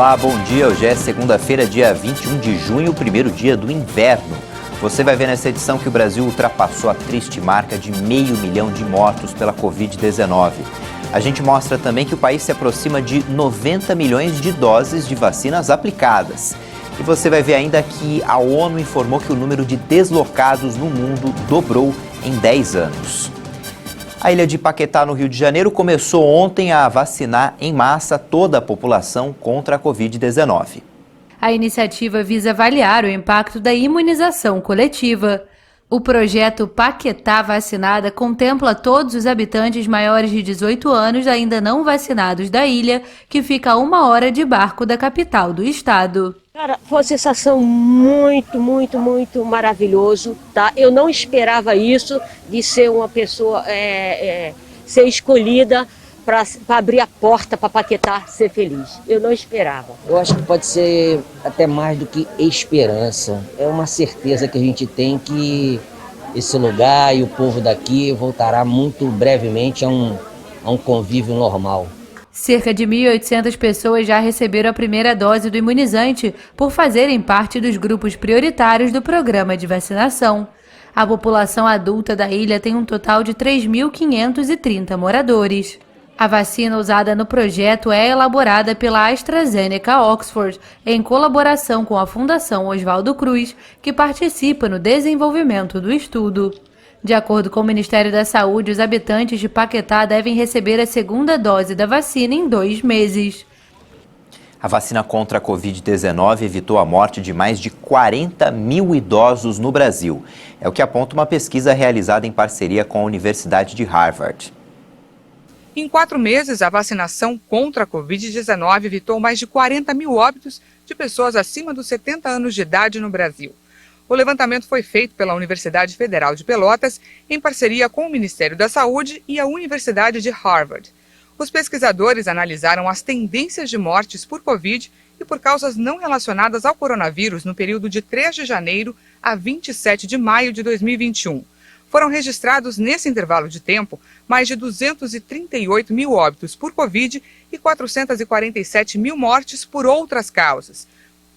Olá, bom dia. Hoje é segunda-feira, dia 21 de junho, o primeiro dia do inverno. Você vai ver nessa edição que o Brasil ultrapassou a triste marca de 500 mil de mortos pela Covid-19. A gente mostra também que o país se aproxima de 90 milhões de doses de vacinas aplicadas. E você vai ver ainda que a ONU informou que o número de deslocados no mundo dobrou em 10 anos. A ilha de Paquetá, no Rio de Janeiro, começou ontem a vacinar em massa toda a população contra a Covid-19. A iniciativa visa avaliar o impacto da imunização coletiva. O projeto Paquetá Vacinada contempla todos os habitantes maiores de 18 anos ainda não vacinados da ilha, que fica a 1 hora de barco da capital do estado. Cara, foi uma sensação muito maravilhoso, tá? Eu não esperava isso, de ser uma pessoa, ser escolhida para abrir a porta para Paquetá ser feliz. Eu não esperava. Eu acho que pode ser até mais do que esperança. É uma certeza que a gente tem que esse lugar e o povo daqui voltará muito brevemente a um convívio normal. Cerca de 1.800 pessoas já receberam a primeira dose do imunizante por fazerem parte dos grupos prioritários do programa de vacinação. A população adulta da ilha tem um total de 3.530 moradores. A vacina usada no projeto é elaborada pela AstraZeneca Oxford, em colaboração com a Fundação Oswaldo Cruz, que participa no desenvolvimento do estudo. De acordo com o Ministério da Saúde, os habitantes de Paquetá devem receber a segunda dose da vacina em 2 meses. A vacina contra a Covid-19 evitou a morte de mais de 40 mil idosos no Brasil. É o que aponta uma pesquisa realizada em parceria com a Universidade de Harvard. Em 4 meses, a vacinação contra a Covid-19 evitou mais de 40 mil óbitos de pessoas acima dos 70 anos de idade no Brasil. O levantamento foi feito pela Universidade Federal de Pelotas, em parceria com o Ministério da Saúde e a Universidade de Harvard. Os pesquisadores analisaram as tendências de mortes por Covid e por causas não relacionadas ao coronavírus no período de 3 de janeiro a 27 de maio de 2021. Foram registrados, nesse intervalo de tempo, mais de 238 mil óbitos por Covid e 447 mil mortes por outras causas.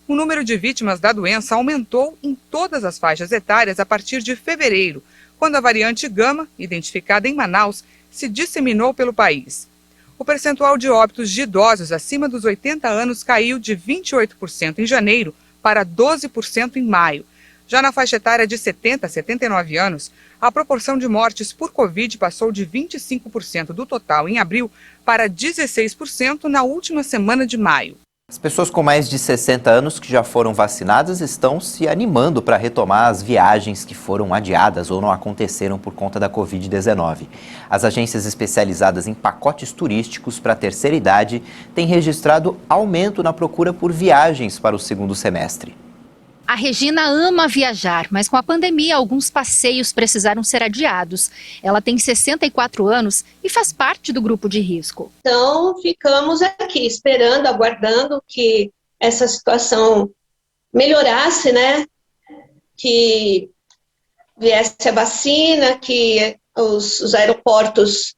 O número de vítimas da doença aumentou em todas as faixas etárias a partir de fevereiro, quando a variante Gama, identificada em Manaus, se disseminou pelo país. O percentual de óbitos de idosos acima dos 80 anos caiu de 28% em janeiro para 12% em maio. Já na faixa etária de 70 a 79 anos, a proporção de mortes por Covid passou de 25% do total em abril para 16% na última semana de maio. As pessoas com mais de 60 anos que já foram vacinadas estão se animando para retomar as viagens que foram adiadas ou não aconteceram por conta da Covid-19. As agências especializadas em pacotes turísticos para a terceira idade têm registrado aumento na procura por viagens para o segundo semestre. A Regina ama viajar, mas com a pandemia alguns passeios precisaram ser adiados. Ela tem 64 anos e faz parte do grupo de risco. Então, ficamos aqui esperando, aguardando que essa situação melhorasse, né? Que viesse a vacina, que os aeroportos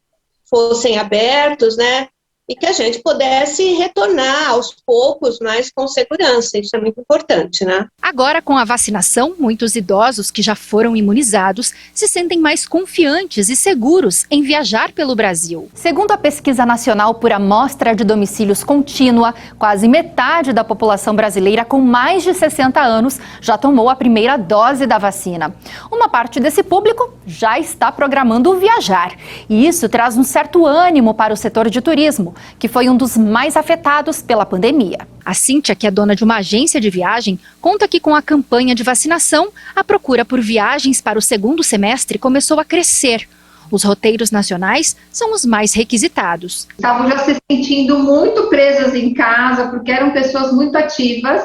fossem abertos, né? E que a gente pudesse retornar aos poucos, mas com segurança. Isso é muito importante, né? Agora, com a vacinação, muitos idosos que já foram imunizados se sentem mais confiantes e seguros em viajar pelo Brasil. Segundo a pesquisa nacional por amostra de domicílios contínua, quase metade da população brasileira com mais de 60 anos já tomou a primeira dose da vacina. Uma parte desse público já está programando viajar. E isso traz um certo ânimo para o setor de turismo, que foi um dos mais afetados pela pandemia. A Cíntia, que é dona de uma agência de viagem, conta que com a campanha de vacinação, a procura por viagens para o segundo semestre começou a crescer. Os roteiros nacionais são os mais requisitados. Estavam já se sentindo muito presas em casa, porque eram pessoas muito ativas,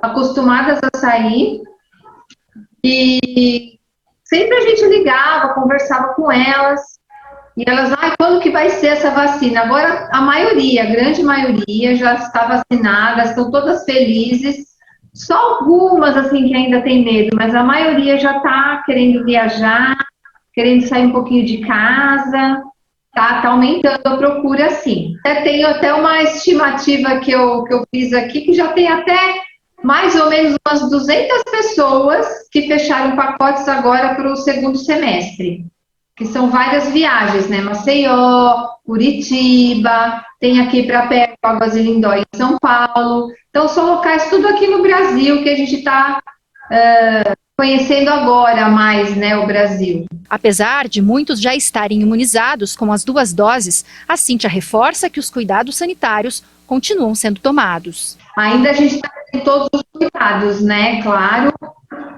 acostumadas a sair. E sempre a gente ligava, conversava com elas. E elas, quando que vai ser essa vacina? Agora a maioria, a grande maioria já está vacinada, estão todas felizes. Só algumas, assim, que ainda tem medo, mas a maioria já está querendo viajar, querendo sair um pouquinho de casa. Tá aumentando a procura, sim. Tenho até uma estimativa que eu fiz aqui, que já tem até mais ou menos umas 200 pessoas que fecharam pacotes agora para o segundo semestre, que são várias viagens, né? Maceió, Curitiba, tem aqui para perto, Águas de Lindóia em São Paulo. Então, são locais tudo aqui no Brasil que a gente está conhecendo agora mais, né, o Brasil. Apesar de muitos já estarem imunizados com as 2 doses, a Cíntia reforça que os cuidados sanitários continuam sendo tomados. Ainda a gente está com todos os cuidados, né? Claro,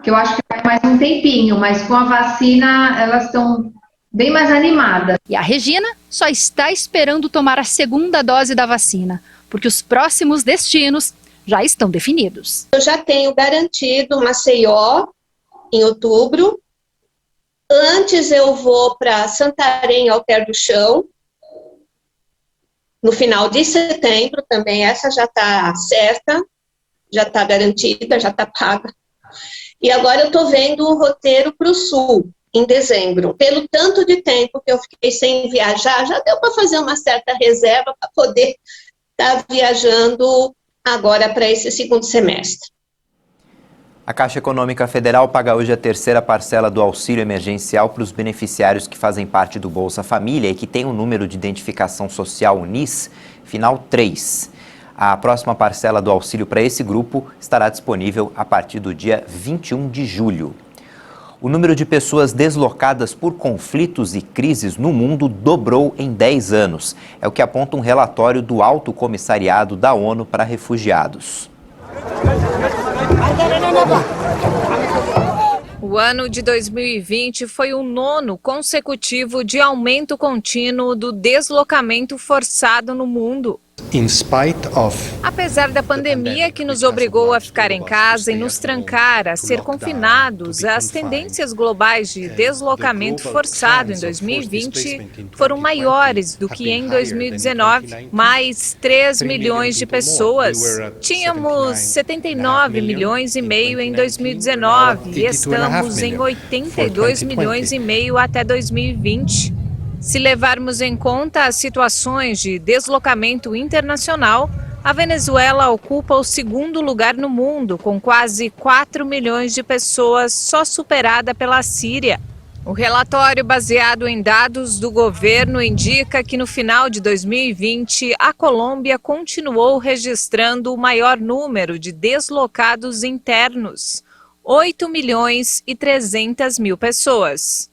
que eu acho que vai mais um tempinho, mas com a vacina elas estão bem mais animadas. E a Regina só está esperando tomar a segunda dose da vacina, porque os próximos destinos já estão definidos. Eu já tenho garantido Maceió em outubro. Antes eu vou para Santarém, Alter do Chão, no final de setembro também. Essa já está certa, já está garantida, já está paga. E agora eu estou vendo o roteiro para o Sul, em dezembro. Pelo tanto de tempo que eu fiquei sem viajar, já deu para fazer uma certa reserva para poder estar viajando agora para esse segundo semestre. A Caixa Econômica Federal paga hoje a 3ª parcela do auxílio emergencial para os beneficiários que fazem parte do Bolsa Família e que têm o número de identificação social UNIS, final 3. A próxima parcela do auxílio para esse grupo estará disponível a partir do dia 21 de julho. O número de pessoas deslocadas por conflitos e crises no mundo dobrou em 10 anos. É o que aponta um relatório do Alto Comissariado da ONU para Refugiados. O ano de 2020 foi o 9º consecutivo de aumento contínuo do deslocamento forçado no mundo. Apesar da pandemia que nos obrigou a ficar em casa e nos trancar, a ser confinados, as tendências globais de deslocamento forçado em 2020 foram maiores do que em 2019. Mais 3 milhões de pessoas. Tínhamos 79 milhões e meio em 2019 e estamos em 82 milhões e meio até 2020. Se levarmos em conta as situações de deslocamento internacional, a Venezuela ocupa o 2º lugar no mundo, com quase 4 milhões de pessoas, só superada pela Síria. O relatório, baseado em dados do governo, indica que no final de 2020, a Colômbia continuou registrando o maior número de deslocados internos, 8 milhões e 300 mil pessoas.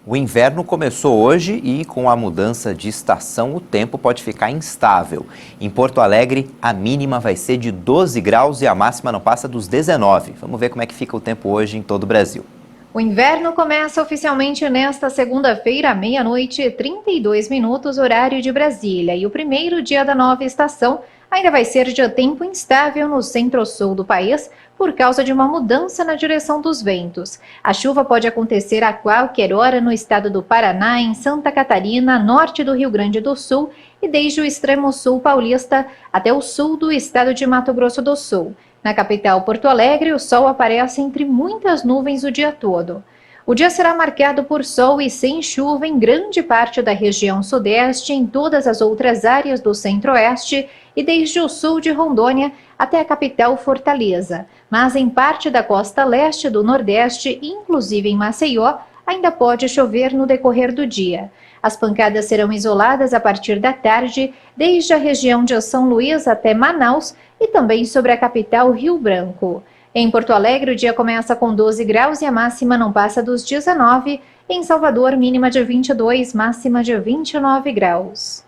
O inverno começou hoje e, com a mudança de estação, o tempo pode ficar instável. Em Porto Alegre, a mínima vai ser de 12 graus e a máxima não passa dos 19. Vamos ver como é que fica o tempo hoje em todo o Brasil. O inverno começa oficialmente nesta segunda-feira, meia-noite e 32 minutos, horário de Brasília. E o primeiro dia da nova estação ainda vai ser de tempo instável no centro-sul do país, por causa de uma mudança na direção dos ventos. A chuva pode acontecer a qualquer hora no estado do Paraná, em Santa Catarina, norte do Rio Grande do Sul e desde o extremo sul paulista até o sul do estado de Mato Grosso do Sul. Na capital Porto Alegre, o sol aparece entre muitas nuvens o dia todo. O dia será marcado por sol e sem chuva em grande parte da região sudeste, em todas as outras áreas do centro-oeste e desde o sul de Rondônia até a capital Fortaleza. Mas em parte da costa leste do Nordeste, inclusive em Maceió, ainda pode chover no decorrer do dia. As pancadas serão isoladas a partir da tarde, desde a região de São Luís até Manaus e também sobre a capital Rio Branco. Em Porto Alegre, o dia começa com 12 graus e a máxima não passa dos 19. Em Salvador, mínima de 22, máxima de 29 graus.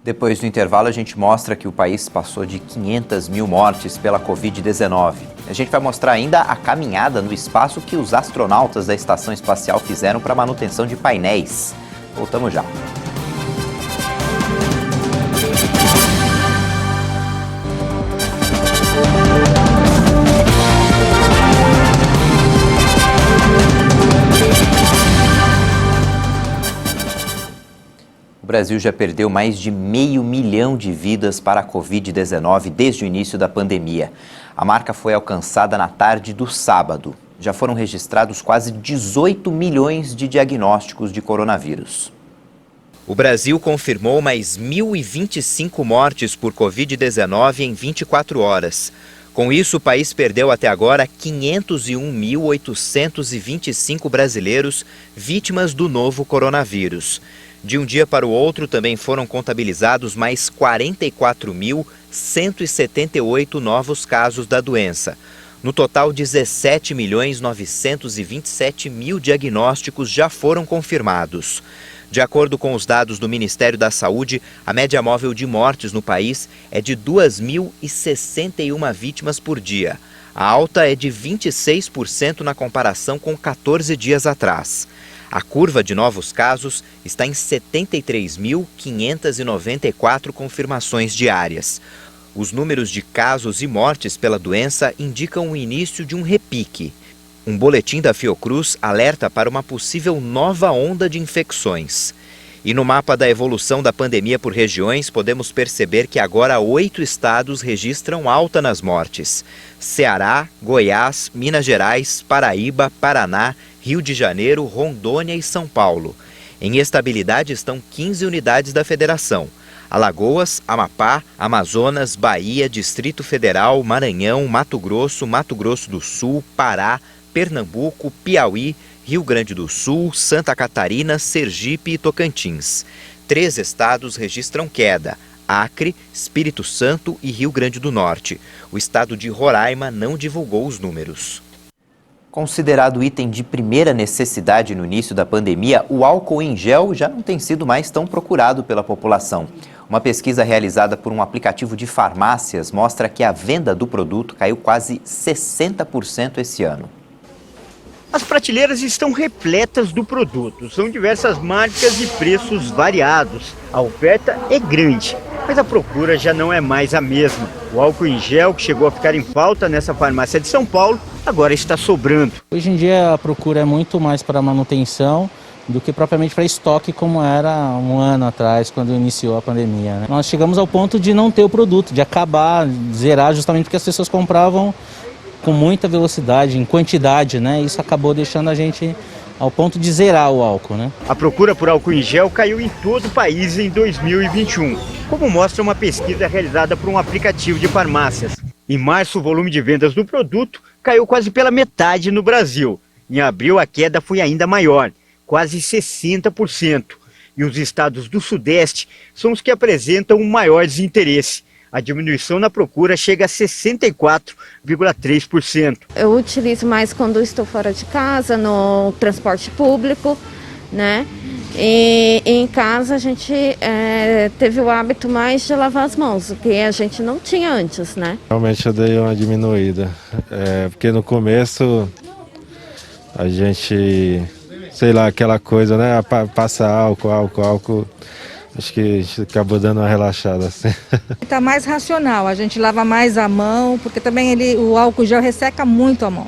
Depois do intervalo, a gente mostra que o país passou de 500 mil mortes pela Covid-19. A gente vai mostrar ainda a caminhada no espaço que os astronautas da Estação Espacial fizeram para manutenção de painéis. Voltamos já. O Brasil já perdeu mais de 500 mil de vidas para a Covid-19 desde o início da pandemia. A marca foi alcançada na tarde do sábado. Já foram registrados quase 18 milhões de diagnósticos de coronavírus. O Brasil confirmou mais 1.025 mortes por Covid-19 em 24 horas. Com isso, o país perdeu até agora 501.825 brasileiros vítimas do novo coronavírus. De um dia para o outro, também foram contabilizados mais 44.178 novos casos da doença. No total, 17.927.000 diagnósticos já foram confirmados. De acordo com os dados do Ministério da Saúde, a média móvel de mortes no país é de 2.061 vítimas por dia. A alta é de 26% na comparação com 14 dias atrás. A curva de novos casos está em 73.594 confirmações diárias. Os números de casos e mortes pela doença indicam o início de um repique. Um boletim da Fiocruz alerta para uma possível nova onda de infecções. E no mapa da evolução da pandemia por regiões, podemos perceber que agora 8 estados registram alta nas mortes: Ceará, Goiás, Minas Gerais, Paraíba, Paraná, Rio de Janeiro, Rondônia e São Paulo. Em estabilidade estão 15 unidades da federação: Alagoas, Amapá, Amazonas, Bahia, Distrito Federal, Maranhão, Mato Grosso do Sul, Pará, Pernambuco, Piauí, Rio Grande do Sul, Santa Catarina, Sergipe e Tocantins. 3 estados registram queda: Acre, Espírito Santo e Rio Grande do Norte. O estado de Roraima não divulgou os números. Considerado item de primeira necessidade no início da pandemia, o álcool em gel já não tem sido mais tão procurado pela população. Uma pesquisa realizada por um aplicativo de farmácias mostra que a venda do produto caiu quase 60% esse ano. As prateleiras estão repletas do produto. São diversas marcas e preços variados. A oferta é grande, mas a procura já não é mais a mesma. O álcool em gel, que chegou a ficar em falta nessa farmácia de São Paulo, agora está sobrando. Hoje em dia a procura é muito mais para manutenção do que propriamente para estoque, como era um ano atrás, quando iniciou a pandemia, né? Nós chegamos ao ponto de não ter o produto, de acabar, zerar, justamente porque as pessoas compravam com muita velocidade, em quantidade, né? Isso acabou deixando a gente ao ponto de zerar o álcool, né? A procura por álcool em gel caiu em todo o país em 2021, como mostra uma pesquisa realizada por um aplicativo de farmácias. Em março, o volume de vendas do produto caiu quase pela metade no Brasil. Em abril, a queda foi ainda maior, quase 60%. E os estados do Sudeste são os que apresentam o maior desinteresse. A diminuição na procura chega a 64,3%. Eu utilizo mais quando estou fora de casa, no transporte público, né? E em casa a gente teve o hábito mais de lavar as mãos, o que a gente não tinha antes, né? Realmente eu dei uma diminuída, porque no começo a gente, sei lá, aquela coisa, né? Passa álcool. Acho que a gente acabou dando uma relaxada assim. Está mais racional, a gente lava mais a mão, porque também o álcool gel resseca muito a mão.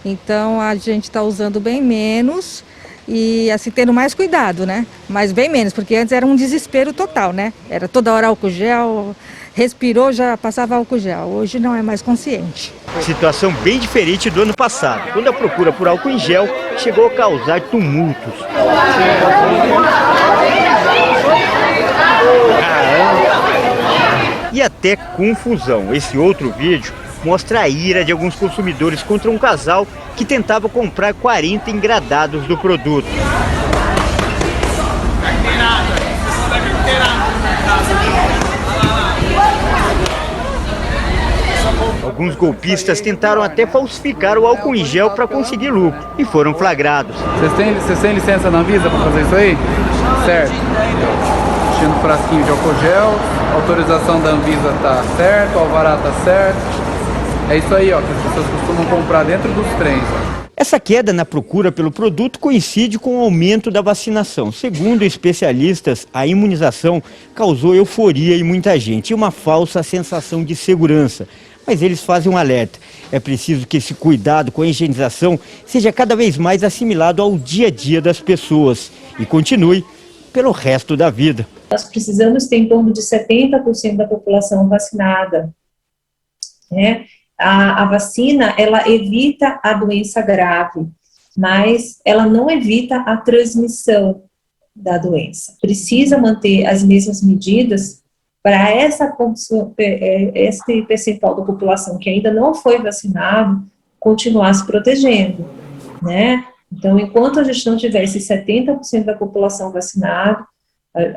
Então a gente está usando bem menos e assim tendo mais cuidado, né? Mas bem menos, porque antes era um desespero total, né? Era toda hora álcool gel, respirou, já passava álcool gel. Hoje não é mais consciente. Situação bem diferente do ano passado, quando a procura por álcool em gel chegou a causar tumultos. E até confusão. Esse outro vídeo mostra a ira de alguns consumidores contra um casal que tentava comprar 40 engradados do produto. Alguns golpistas tentaram até falsificar o álcool em gel para conseguir lucro e foram flagrados. Vocês têm licença na Anvisa para fazer isso aí? Certo. Enchendo frasquinho de álcool gel, a autorização da Anvisa tá certo, o alvará tá certo. É isso aí, ó, que as pessoas costumam comprar dentro dos trens. Essa queda na procura pelo produto coincide com o aumento da vacinação. Segundo especialistas, a imunização causou euforia em muita gente e uma falsa sensação de segurança. Mas eles fazem um alerta. É preciso que esse cuidado com a higienização seja cada vez mais assimilado ao dia a dia das pessoas e continue pelo resto da vida. Nós precisamos ter em torno de 70% da população vacinada, né? A vacina, ela evita a doença grave, mas ela não evita a transmissão, da doença. Precisa manter as mesmas medidas para esse percentual da população que ainda não foi vacinado continuar se protegendo, né? Então, enquanto a gente não tiver esses 70% da população vacinada,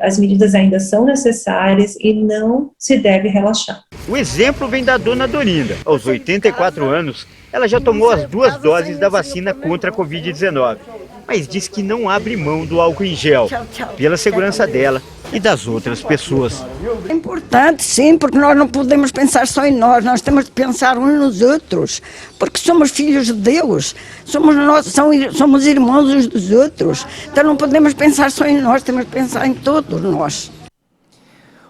as medidas ainda são necessárias e não se deve relaxar. O exemplo vem da dona Dorinda. Aos 84 anos, ela já tomou as 2 doses da vacina contra a Covid-19, mas diz que não abre mão do álcool em gel, pela segurança dela e das outras pessoas. É importante, sim, porque nós não podemos pensar só em nós temos de pensar uns nos outros, porque somos filhos de Deus, somos irmãos uns dos outros, então não podemos pensar só em nós, temos de pensar em todos nós.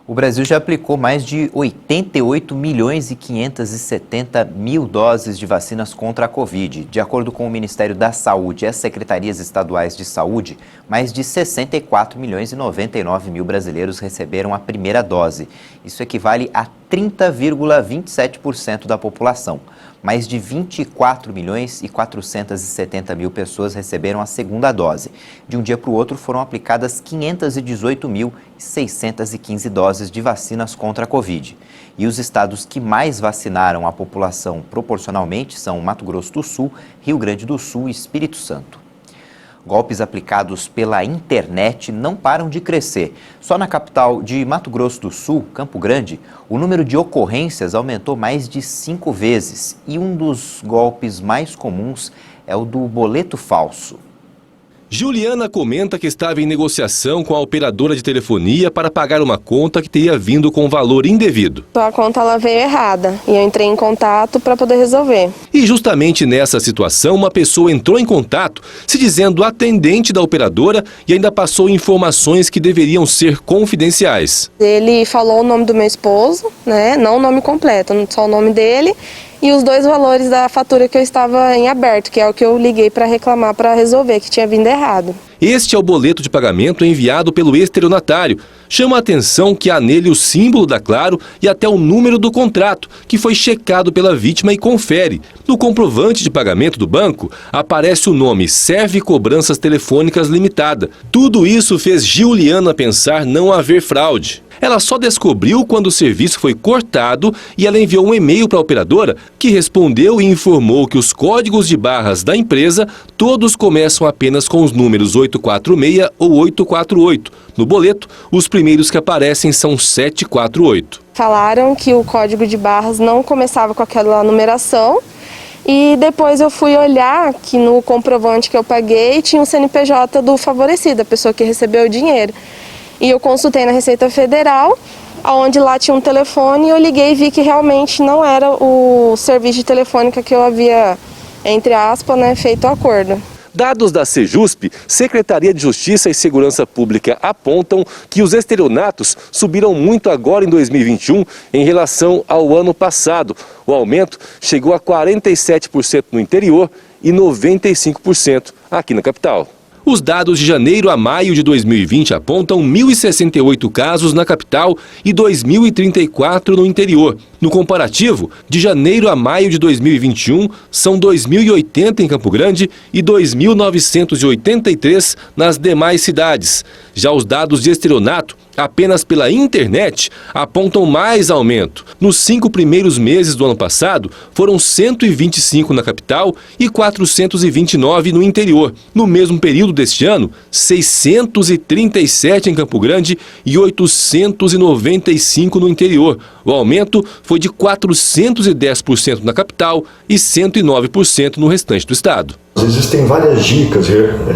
O Brasil já aplicou mais de 88 milhões e 570 mil doses de vacinas contra a Covid. De acordo com o Ministério da Saúde e as secretarias estaduais de saúde, mais de 64 milhões e 99 mil brasileiros receberam a primeira dose. Isso equivale a 30,27% da população. Mais de 24 milhões e 470 mil pessoas receberam a segunda dose. De um dia para o outro foram aplicadas 518.615 doses de vacinas contra a Covid. E os estados que mais vacinaram a população proporcionalmente são Mato Grosso do Sul, Rio Grande do Sul e Espírito Santo. Golpes aplicados pela internet não param de crescer. Só na capital de Mato Grosso do Sul, Campo Grande, o número de ocorrências aumentou mais de 5 vezes. E um dos golpes mais comuns é o do boleto falso. Juliana comenta que estava em negociação com a operadora de telefonia para pagar uma conta que teria vindo com valor indevido. A conta ela veio errada e eu entrei em contato para poder resolver. E justamente nessa situação, uma pessoa entrou em contato se dizendo atendente da operadora e ainda passou informações que deveriam ser confidenciais. Ele falou o nome do meu esposo, né? Não o nome completo, só o nome dele. E os 2 valores da fatura que eu estava em aberto, que é o que eu liguei para reclamar, para resolver, que tinha vindo errado. Este é o boleto de pagamento enviado pelo estelionatário. Chama a atenção que há nele o símbolo da Claro e até o número do contrato, que foi checado pela vítima e confere. No comprovante de pagamento do banco, aparece o nome Serve Cobranças Telefônicas Limitada. Tudo isso fez Juliana pensar não haver fraude. Ela só descobriu quando o serviço foi cortado e ela enviou um e-mail para a operadora, que respondeu e informou que os códigos de barras da empresa todos começam apenas com os números 846 ou 848. No boleto, os primeiros que aparecem são 748. Falaram que o código de barras não começava com aquela numeração. E depois eu fui olhar que no comprovante que eu paguei tinha o CNPJ do favorecido, a pessoa que recebeu o dinheiro. E eu consultei na Receita Federal, onde lá tinha um telefone, e eu liguei e vi que realmente não era o serviço de telefônica que eu havia, entre aspas, né, feito o acordo. Dados da Sejusp, Secretaria de Justiça e Segurança Pública, apontam que os estelionatos subiram muito agora em 2021 em relação ao ano passado. O aumento chegou a 47% no interior e 95% aqui na capital. Os dados de janeiro a maio de 2020 apontam 1.068 casos na capital e 2.034 no interior. No comparativo, de janeiro a maio de 2021, são 2.080 em Campo Grande e 2.983 nas demais cidades. Já os dados de estelionato, apenas pela internet, apontam mais aumento. Nos 5 primeiros meses do ano passado, foram 125 na capital e 429 no interior. No mesmo período deste ano, 637 em Campo Grande e 895 no interior. O aumento foi de 410% na capital e 109% no restante do estado. Existem várias dicas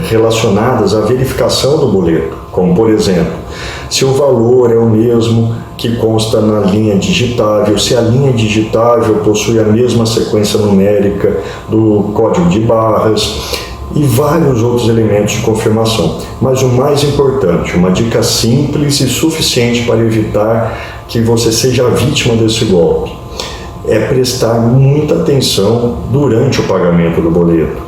relacionadas à verificação do boleto, como por exemplo, se o valor é o mesmo que consta na linha digitável, se a linha digitável possui a mesma sequência numérica do código de barras e vários outros elementos de confirmação. Mas o mais importante, uma dica simples e suficiente para evitar que você seja vítima desse golpe, é prestar muita atenção durante o pagamento do boleto.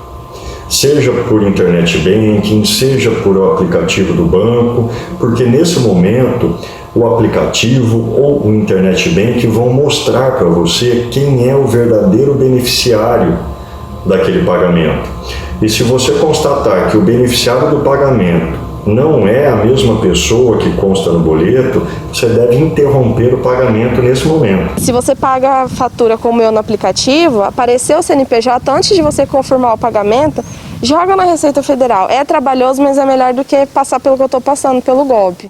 Seja por internet banking, seja por aplicativo do banco, porque nesse momento o aplicativo ou o internet banking vão mostrar para você quem é o verdadeiro beneficiário daquele pagamento. E se você constatar que o beneficiário do pagamento não é a mesma pessoa que consta no boleto, você deve interromper o pagamento nesse momento. Se você paga a fatura como eu no aplicativo, apareceu o CNPJ antes de você confirmar o pagamento, joga na Receita Federal. É trabalhoso, mas é melhor do que passar pelo que eu estou passando, pelo golpe.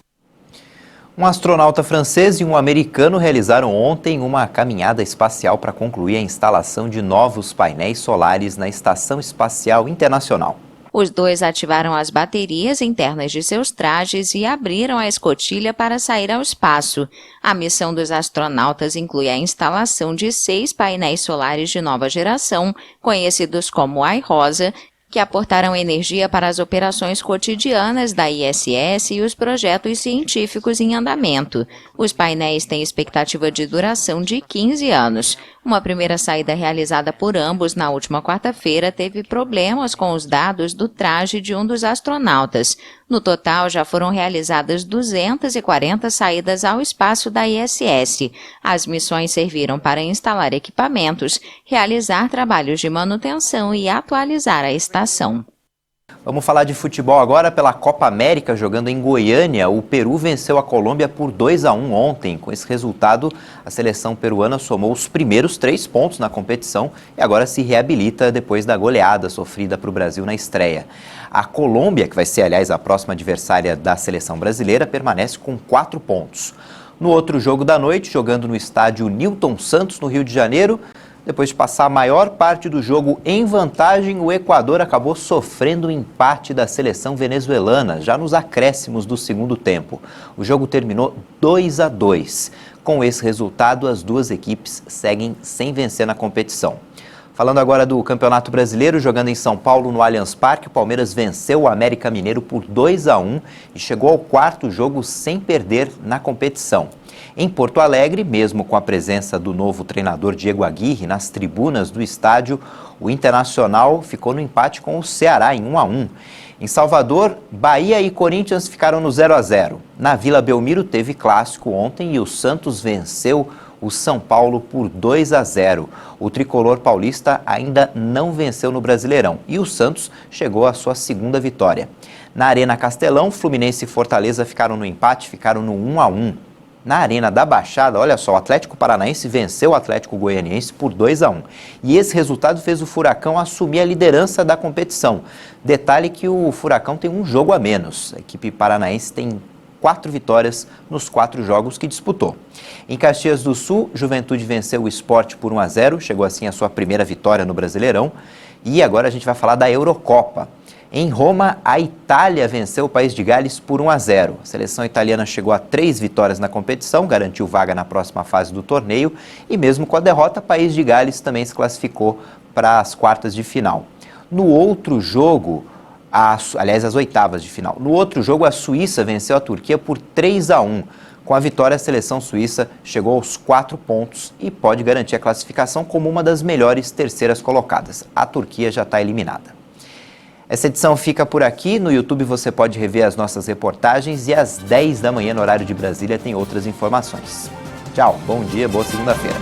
Um astronauta francês e um americano realizaram ontem uma caminhada espacial para concluir a instalação de novos painéis solares na Estação Espacial Internacional. Os dois ativaram as baterias internas de seus trajes e abriram a escotilha para sair ao espaço. A missão dos astronautas inclui a instalação de 6 painéis solares de nova geração, conhecidos como iRosa, que aportaram energia para as operações cotidianas da ISS e os projetos científicos em andamento. Os painéis têm expectativa de duração de 15 anos. Uma primeira saída realizada por ambos na última quarta-feira teve problemas com os dados do traje de um dos astronautas. No total, já foram realizadas 240 saídas ao espaço da ISS. As missões serviram para instalar equipamentos, realizar trabalhos de manutenção e atualizar a estação. Vamos falar de futebol agora. Pela Copa América, jogando em Goiânia, o Peru venceu a Colômbia por 2-1 ontem. Com esse resultado, a seleção peruana somou os primeiros 3 pontos na competição e agora se reabilita depois da goleada sofrida para o Brasil na estreia. A Colômbia, que vai ser, aliás, a próxima adversária da seleção brasileira, permanece com 4 pontos. No outro jogo da noite, jogando no estádio Newton Santos, no Rio de Janeiro, depois de passar a maior parte do jogo em vantagem, o Equador acabou sofrendo o empate da seleção venezuelana, já nos acréscimos do segundo tempo. O jogo terminou 2-2. Com esse resultado, as duas equipes seguem sem vencer na competição. Falando agora do Campeonato Brasileiro, jogando em São Paulo, no Allianz Parque, o Palmeiras venceu o América Mineiro por 2-1 e chegou ao 4º jogo sem perder na competição. Em Porto Alegre, mesmo com a presença do novo treinador Diego Aguirre nas tribunas do estádio, o Internacional ficou no empate com o Ceará em 1-1. Em Salvador, Bahia e Corinthians ficaram no 0-0. Na Vila Belmiro teve clássico ontem e o Santos venceu o São Paulo por 2-0. O tricolor paulista ainda não venceu no Brasileirão e o Santos chegou à sua 2ª vitória. Na Arena Castelão, Fluminense e Fortaleza ficaram no empate, ficaram no 1-1. Na Arena da Baixada, olha só, o Atlético Paranaense venceu o Atlético Goianiense por 2-1. E esse resultado fez o Furacão assumir a liderança da competição. Detalhe que o Furacão tem um jogo a menos. A equipe paranaense tem 4 vitórias nos 4 jogos que disputou. Em Caxias do Sul, Juventude venceu o Sport por 1-0, chegou assim à sua primeira vitória no Brasileirão. E agora a gente vai falar da Eurocopa. Em Roma, a Itália venceu o País de Gales por 1-0. A seleção italiana chegou a 3 vitórias na competição, garantiu vaga na próxima fase do torneio e mesmo com a derrota, o País de Gales também se classificou para as quartas de final. No outro jogo, aliás, as oitavas de final. No outro jogo, a Suíça venceu a Turquia por 3-1. Com a vitória, a seleção suíça chegou aos 4 pontos e pode garantir a classificação como uma das melhores terceiras colocadas. A Turquia já está eliminada. Essa edição fica por aqui. No YouTube você pode rever as nossas reportagens e às 10 da manhã, no horário de Brasília, tem outras informações. Tchau, bom dia, boa segunda-feira.